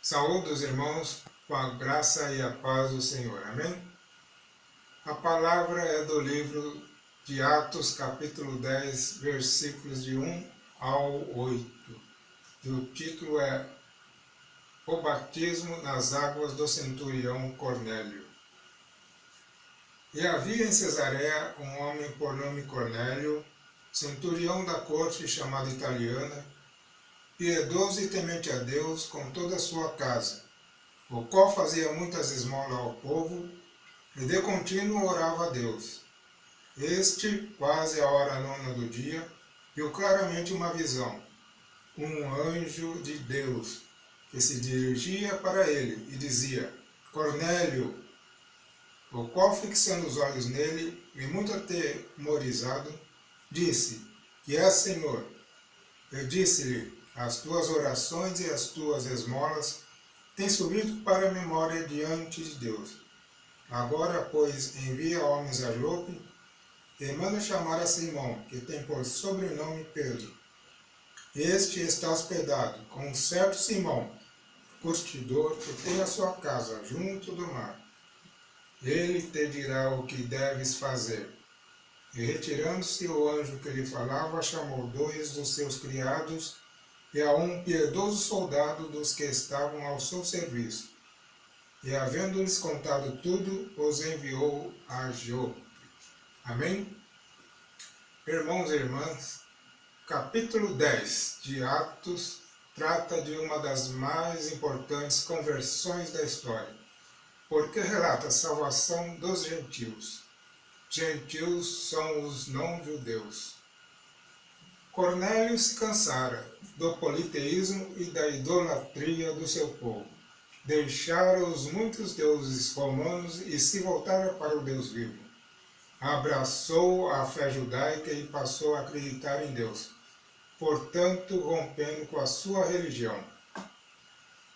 Saúde os irmãos com a graça e a paz do Senhor. Amém? A palavra é do livro de Atos, capítulo 10, versículos de 1 ao 8. E o título é O Batismo nas Águas do Centurião Cornélio. E havia em Cesareia um homem por nome Cornélio, centurião da corte chamada italiana, piedoso e temente a Deus com toda a sua casa, o qual fazia muitas esmolas ao povo, e de contínuo orava a Deus. Este, quase a hora nona do dia, viu claramente uma visão, um anjo de Deus, que se dirigia para ele e dizia: Cornélio, o qual, fixando os olhos nele, e muito atemorizado, disse: Que é, Senhor? Eu disse-lhe: As tuas orações e as tuas esmolas têm subido para a memória diante de Deus. Agora, pois, envia homens a Jope e manda chamar a Simão, que tem por sobrenome Pedro. Este está hospedado com um certo Simão, curtidor, que tem a sua casa junto do mar. Ele te dirá o que deves fazer. E retirando-se o anjo que lhe falava, chamou 2 dos seus criados e a um piedoso soldado dos que estavam ao seu serviço. E havendo-lhes contado tudo, os enviou a Jope. Amém? Irmãos e irmãs, capítulo 10 de Atos trata de uma das mais importantes conversões da história, porque relata a salvação dos gentios. Gentios são os não-judeus. Cornélio se cansara do politeísmo e da idolatria do seu povo. Deixara os muitos deuses romanos e se voltara para o Deus vivo. Abraçou a fé judaica e passou a acreditar em Deus, portanto rompendo com a sua religião.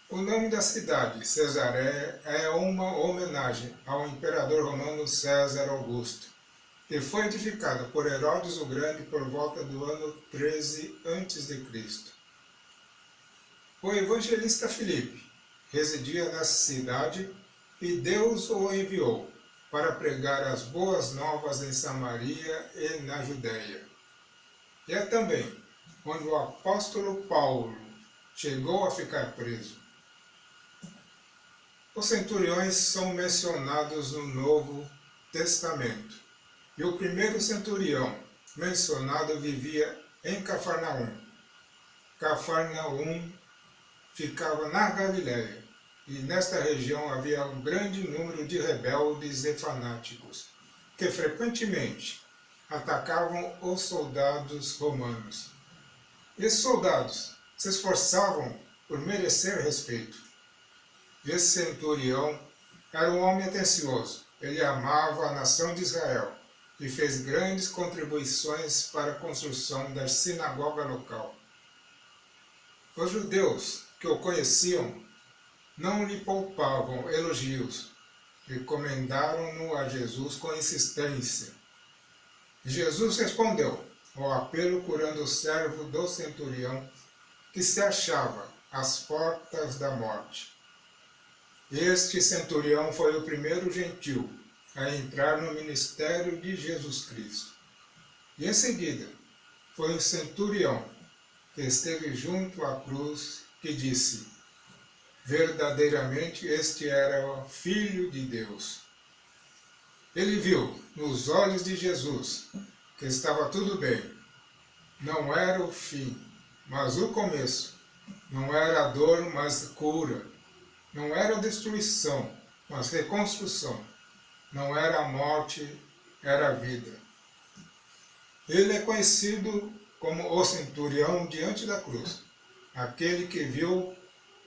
O nome da cidade, Cesareia, é uma homenagem ao imperador romano César Augusto, que foi edificada por Herodes o Grande por volta do ano 13 a.C. O evangelista Filipe residia nessa cidade e Deus o enviou para pregar as boas novas em Samaria e na Judéia. E é também onde o apóstolo Paulo chegou a ficar preso. Os centuriões são mencionados no Novo Testamento, e o primeiro centurião mencionado vivia em Cafarnaum. Cafarnaum ficava na Galiléia, e nesta região havia um grande número de rebeldes e fanáticos, que frequentemente atacavam os soldados romanos. Esses soldados se esforçavam por merecer respeito. Esse centurião era um homem atencioso. Ele amava a nação de Israel e fez grandes contribuições para a construção da sinagoga local. Os judeus que o conheciam não lhe poupavam elogios, recomendaram-no a Jesus com insistência. Jesus respondeu ao apelo curando o servo do centurião que se achava às portas da morte. Este centurião foi o primeiro gentil a entrar no ministério de Jesus Cristo. E em seguida foi o centurião que esteve junto à cruz que disse: verdadeiramente este era o Filho de Deus. Ele viu nos olhos de Jesus que estava tudo bem. Não era o fim, mas o começo. Não era a dor, mas cura. Não era destruição, mas reconstrução. Não era a morte, era a vida. Ele é conhecido como o centurião diante da cruz, aquele que viu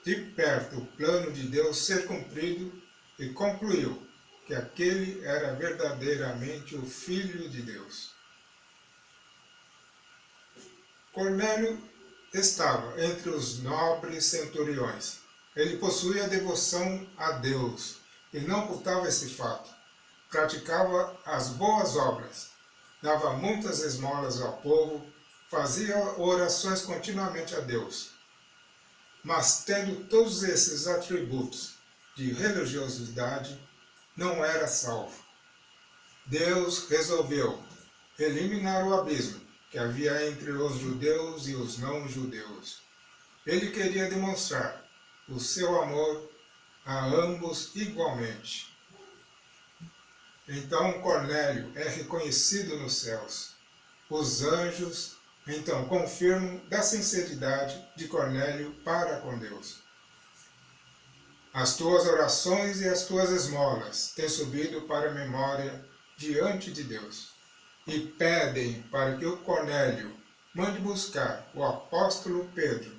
de perto o plano de Deus ser cumprido e concluiu que aquele era verdadeiramente o Filho de Deus. Cornélio estava entre os nobres centuriões. Ele possuía devoção a Deus e não ocultava esse fato. Praticava as boas obras, dava muitas esmolas ao povo, fazia orações continuamente a Deus. mas tendo todos esses atributos de religiosidade, não era salvo. Deus resolveu eliminar o abismo que havia entre os judeus e os não-judeus. Ele queria demonstrar o seu amor a ambos igualmente. Então Cornélio é reconhecido nos céus. Os anjos, então, confirmam da sinceridade de Cornélio para com Deus. As tuas orações e as tuas esmolas têm subido para a memória diante de Deus, e pedem para que o Cornélio mande buscar o apóstolo Pedro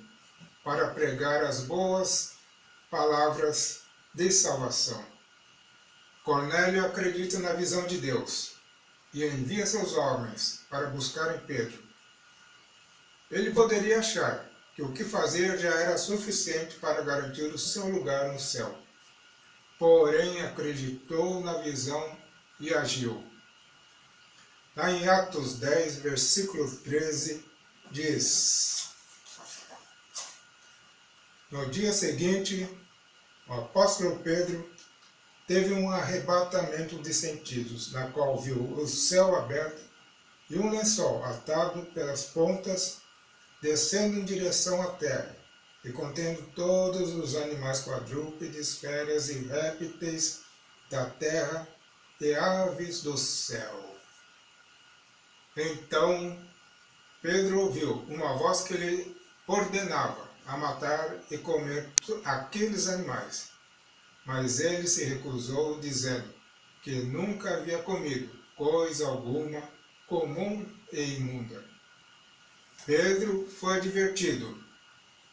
para pregar as boas palavras de salvação. Cornélio acredita na visão de Deus e envia seus homens para buscarem Pedro. Ele poderia achar que o que fazer já era suficiente para garantir o seu lugar no céu. Porém, acreditou na visão e agiu. Lá em Atos 10, versículo 13, diz: No dia seguinte, o apóstolo Pedro teve um arrebatamento de sentidos, na qual viu o céu aberto e um lençol atado pelas pontas, descendo em direção à terra, e contendo todos os animais quadrúpedes, feras e répteis da terra e aves do céu. Então Pedro ouviu uma voz que lhe ordenava a matar e comer aqueles animais. Mas ele se recusou, dizendo que nunca havia comido coisa alguma comum e imunda. Pedro foi advertido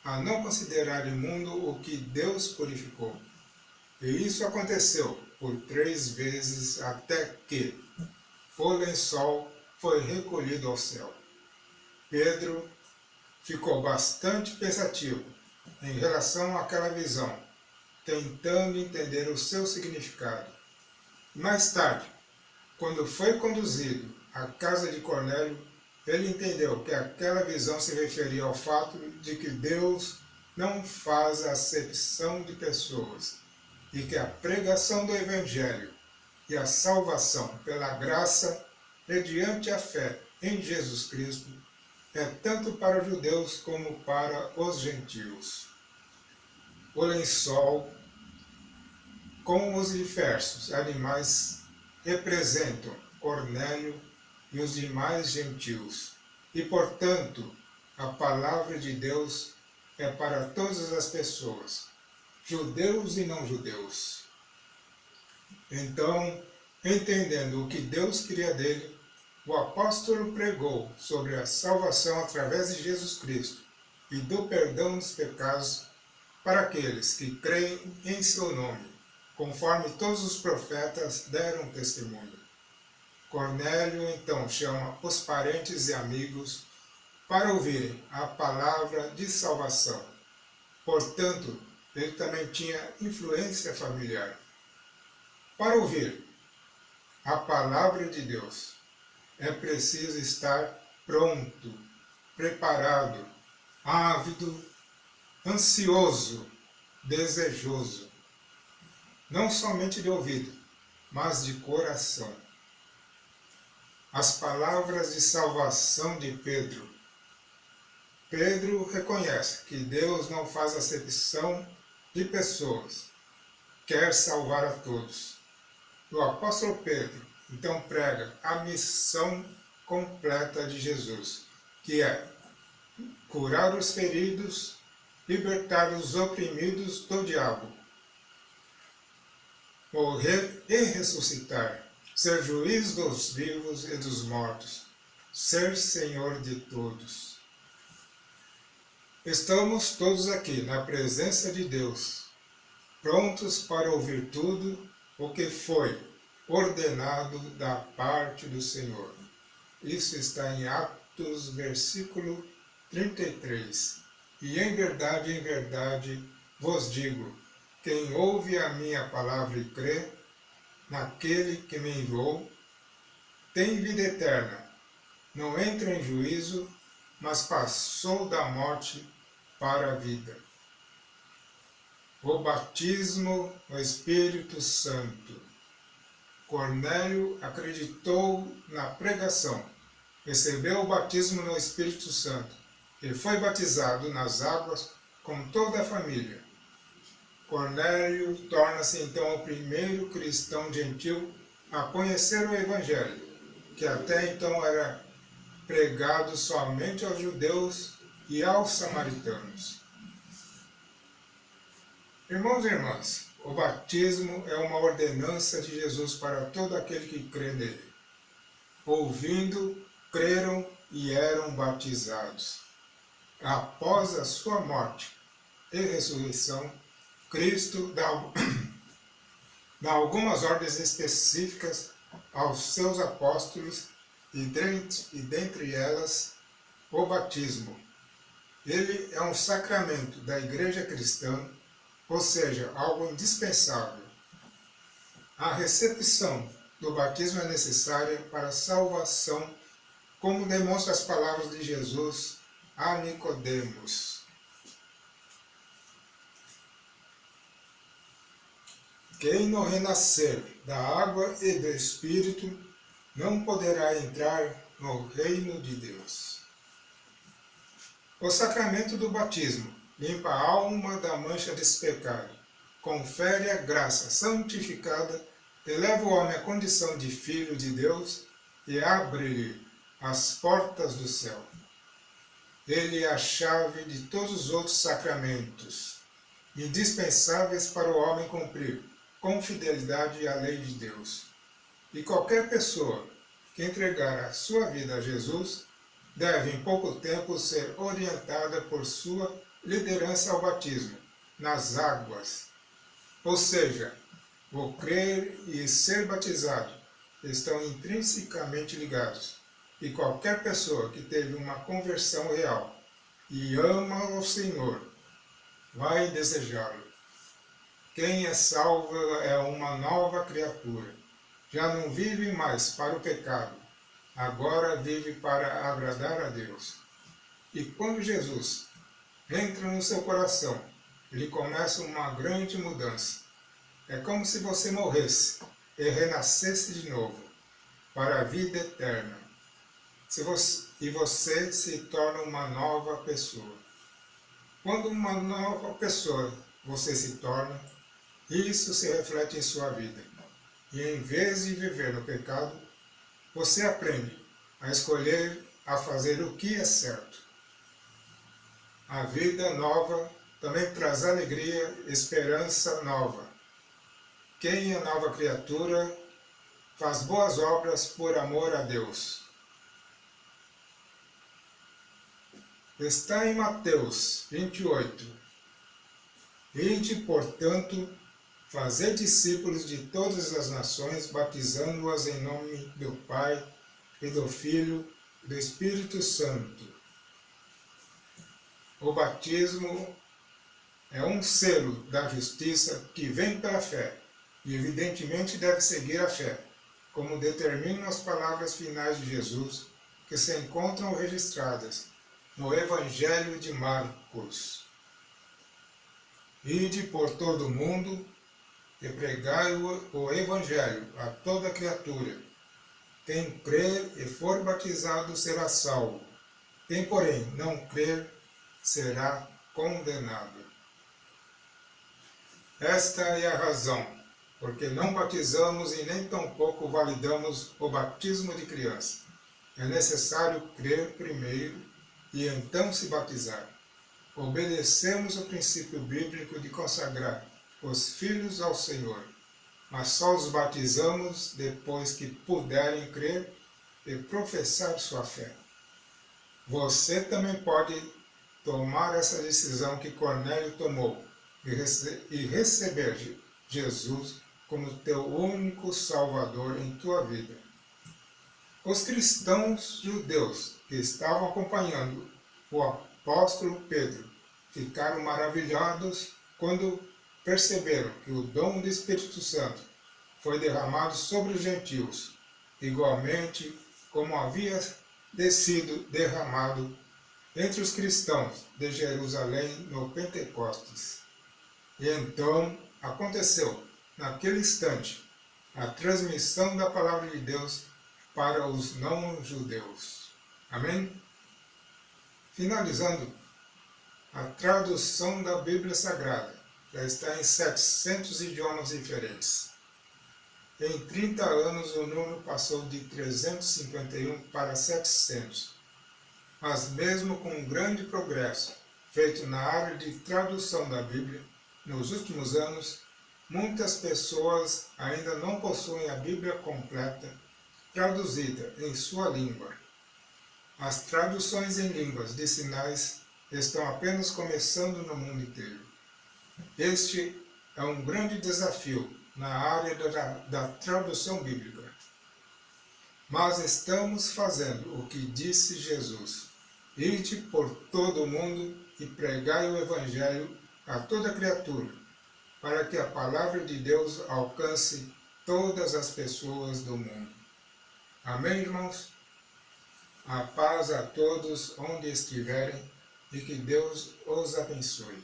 a não considerar imundo o que Deus purificou. E isso aconteceu por 3 vezes até que o lençol foi recolhido ao céu. Pedro ficou bastante pensativo em relação àquela visão, tentando entender o seu significado. Mais tarde, quando foi conduzido à casa de Cornélio, ele entendeu que aquela visão se referia ao fato de que Deus não faz acepção de pessoas e que a pregação do Evangelho e a salvação pela graça mediante a fé em Jesus Cristo é tanto para os judeus como para os gentios. O lençol com os diversos animais representam Cornélio e os demais gentios, e, portanto, a palavra de Deus é para todas as pessoas, judeus e não judeus. Então, entendendo o que Deus queria dele, o apóstolo pregou sobre a salvação através de Jesus Cristo e do perdão dos pecados para aqueles que creem em seu nome, conforme todos os profetas deram testemunho. Cornélio então chama os parentes e amigos para ouvirem a palavra de salvação. Portanto, ele também tinha influência familiar. Para ouvir a palavra de Deus, é preciso estar pronto, preparado, ávido, ansioso, desejoso, não somente de ouvido, mas de coração. As palavras de salvação de Pedro. Pedro reconhece que Deus não faz acepção de pessoas, quer salvar a todos. O apóstolo Pedro então prega a missão completa de Jesus, que é curar os feridos, libertar os oprimidos do diabo, morrer e ressuscitar, ser juiz dos vivos e dos mortos, ser Senhor de todos. Estamos todos aqui na presença de Deus, prontos para ouvir tudo o que foi ordenado da parte do Senhor. Isso está em Atos, versículo 33. E em verdade vos digo, quem ouve a minha palavra e crê naquele que me enviou, tem vida eterna, não entra em juízo, mas passou da morte para a vida. O batismo no Espírito Santo. Cornélio acreditou na pregação, recebeu o batismo no Espírito Santo e foi batizado nas águas com toda a família. Cornélio torna-se então o primeiro cristão gentil a conhecer o Evangelho, que até então era pregado somente aos judeus e aos samaritanos. Irmãos e irmãs, o batismo é uma ordenança de Jesus para todo aquele que crê nele. Ouvindo, creram e eram batizados. Após a sua morte e ressurreição, Cristo dá algumas ordens específicas aos seus apóstolos e dentre elas o batismo. Ele é um sacramento da Igreja cristã, ou seja, algo indispensável. A recepção do batismo é necessária para a salvação, como demonstram as palavras de Jesus a Nicodemos. Quem não renascer da água e do Espírito não poderá entrar no reino de Deus. O sacramento do batismo limpa a alma da mancha desse pecado, confere a graça santificada, eleva o homem à condição de filho de Deus e abre-lhe as portas do céu. Ele é a chave de todos os outros sacramentos, indispensáveis para o homem cumprir com fidelidade a lei de Deus. E qualquer pessoa que entregar a sua vida a Jesus deve em pouco tempo ser orientada por sua liderança ao batismo, nas águas. Ou seja, o crer e ser batizado estão intrinsecamente ligados, e qualquer pessoa que teve uma conversão real e ama o Senhor vai desejá-lo. Quem é salvo é uma nova criatura. Já não vive mais para o pecado, agora vive para agradar a Deus. E quando Jesus entra no seu coração, ele começa uma grande mudança. É como se você morresse e renascesse de novo, para a vida eterna. E você se torna uma nova pessoa. Quando uma nova pessoa você se torna, isso se reflete em sua vida. E em vez de viver no pecado, você aprende a escolher a fazer o que é certo. A vida nova também traz alegria, esperança nova. Quem é nova criatura faz boas obras por amor a Deus. Está em Mateus 28. Ide, portanto, fazer discípulos de todas as nações, batizando-as em nome do Pai, e do Filho, e do Espírito Santo. O batismo é um selo da justiça que vem pela fé, e evidentemente deve seguir a fé, como determinam as palavras finais de Jesus, que se encontram registradas no Evangelho de Marcos. Ide por todo o mundo e pregai o Evangelho a toda criatura. Quem crer e for batizado será salvo. Quem, porém, não crer será condenado. Esta é a razão, porque não batizamos e nem tampouco validamos o batismo de criança. É necessário crer primeiro e então se batizar. Obedecemos o princípio bíblico de consagrar os filhos ao Senhor, mas só os batizamos depois que puderem crer e professar sua fé. Você também pode tomar essa decisão que Cornélio tomou e receber Jesus como teu único Salvador em tua vida. Os cristãos judeus que estavam acompanhando o apóstolo Pedro ficaram maravilhados quando perceberam que o dom do Espírito Santo foi derramado sobre os gentios, igualmente como havia sido derramado entre os cristãos de Jerusalém no Pentecostes. E então aconteceu, naquele instante, a transmissão da palavra de Deus para os não-judeus. Amém? Finalizando, a tradução da Bíblia Sagrada já está em 700 idiomas diferentes. Em 30 anos o número passou de 351 para 700. Mas mesmo com um grande progresso feito na área de tradução da Bíblia, nos últimos anos, muitas pessoas ainda não possuem a Bíblia completa, traduzida em sua língua. As traduções em línguas de sinais estão apenas começando no mundo inteiro. Este é um grande desafio na área da tradução bíblica. Mas estamos fazendo o que disse Jesus: ide por todo o mundo e pregai o Evangelho a toda criatura, para que a palavra de Deus alcance todas as pessoas do mundo. Amém, irmãos? A paz a todos onde estiverem e que Deus os abençoe.